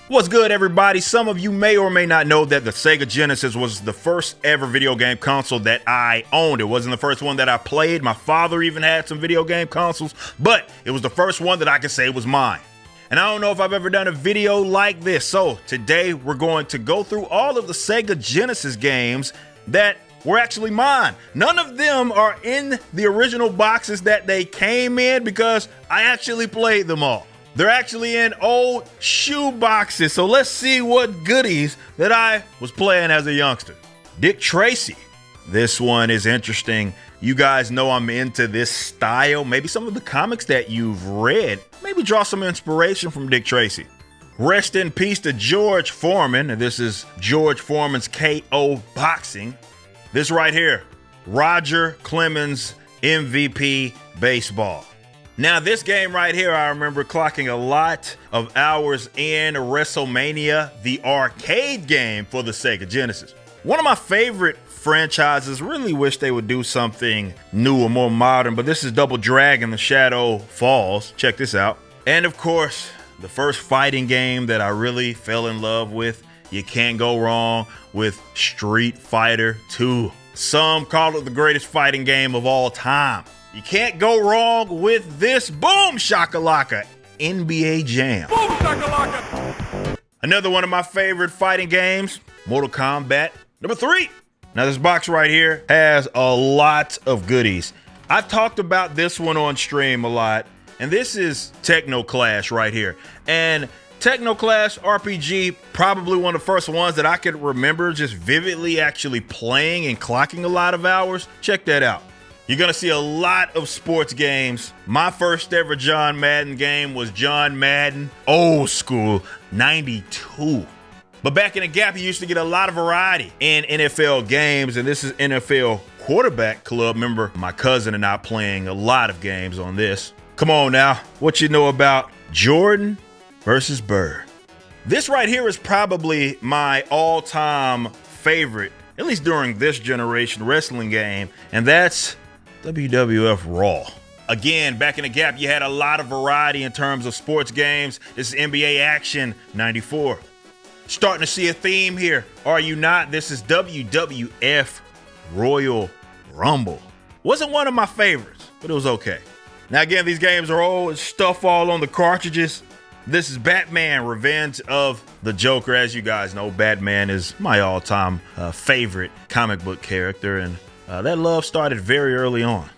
What's good, everybody? Some of you may or may not know that the Sega Genesis was the first ever video game console that I owned. It wasn't the first one that I played. My father even had some video game consoles, but it was the first one that I can say was mine. And I don't know if I've ever done a video like this. So today we're going to go through all of the Sega Genesis games that were actually mine. None of them are in the original boxes that they came in because I actually played them all. They're actually in old shoe boxes. So let's see what goodies that I was playing as a youngster. Dick Tracy. This one is interesting. You guys know I'm into this style. Maybe some of the comics that you've read. Maybe draw some inspiration from Dick Tracy. Rest in peace to George Foreman. This is George Foreman's KO Boxing. This right here, Roger Clemens MVP Baseball. Now this game right here, I remember clocking a lot of hours in WrestleMania, the arcade game for the Sega Genesis. One of my favorite franchises. Really wish they would do something new or more modern, but this is Double Dragon, The Shadow Falls. Check this out. And of course, the first fighting game that I really fell in love with. You can't go wrong with Street Fighter 2. Some call it the greatest fighting game of all time. You can't go wrong with this. Boom shakalaka, NBA Jam. Boom shakalaka. Another one of my favorite fighting games, Mortal Kombat number 3. Now this box right here has a lot of goodies. I've talked about this one on stream a lot, and this is Techno Clash right here. And Techno Clash RPG, probably one of the first ones that I could remember just vividly actually playing and clocking a lot of hours. Check that out. You're gonna see a lot of sports games. My first ever John Madden game was John Madden, old school, 92. But back in the gap, you used to get a lot of variety in NFL games, and this is NFL Quarterback Club. Remember my cousin and I playing a lot of games on this. Come on now, what you know about Jordan versus Bird? This right here is probably my all-time favorite, at least during this generation, wrestling game, and that's WWF Raw. Again, back in the gap, you had a lot of variety in terms of sports games. This is NBA Action 94. Starting to see a theme here, are you not? This is WWF Royal Rumble. Wasn't one of my favorites, but it was okay. Now again, these games are old, stuff all on the cartridges. This is Batman Revenge of the Joker. As you guys know, Batman is my all-time favorite comic book character, and that love started very early on.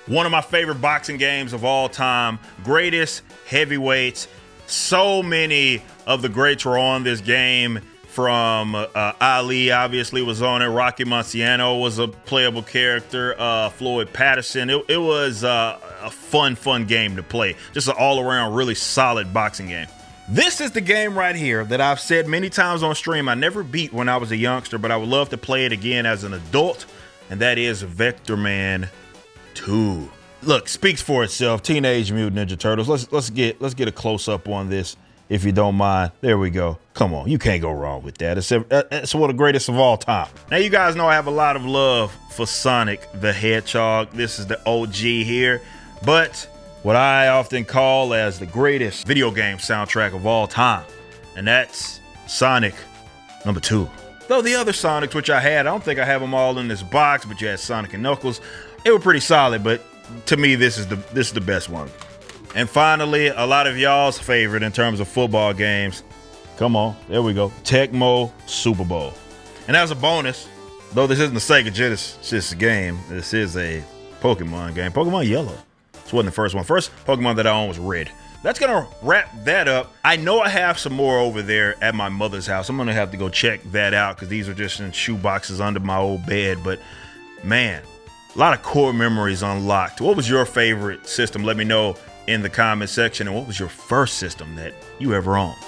One of my favorite boxing games of all time, greatest heavyweights. So many of the greats were on this game, from Ali obviously was on it. Rocky Marciano was a playable character. Floyd Patterson. It was a fun game to play. Just an all-around really solid boxing game. This is the game right here that I've said many times on stream I never beat when I was a youngster, but I would love to play it again as an adult, and that is Vector Man 2. Look, speaks for itself. Teenage Mutant Ninja Turtles. Let's get a close up on this, if you don't mind. There we go. Come on, you can't go wrong with that. It's one of the greatest of all time. Now you guys know I have a lot of love for Sonic the Hedgehog. This is the OG here, but what I often call as the greatest video game soundtrack of all time, and that's Sonic number 2. Though the other Sonics, which I don't think I have them all in this box, but you had Sonic and Knuckles. They were pretty solid, but to me, this is the best one. And finally, a lot of y'all's favorite in terms of football games. Come on, there we go. Tecmo Super Bowl. And as a bonus, though this isn't a Sega Genesis game, this is a Pokemon game. Pokemon Yellow. This wasn't the first one. First Pokemon that I owned was Red. That's gonna wrap that up. I know I have some more over there at my mother's house. I'm gonna have to go check that out because these are just in shoe boxes under my old bed. But man, a lot of core memories unlocked. What was your favorite system? Let me know in the comment section. And what was your first system that you ever owned?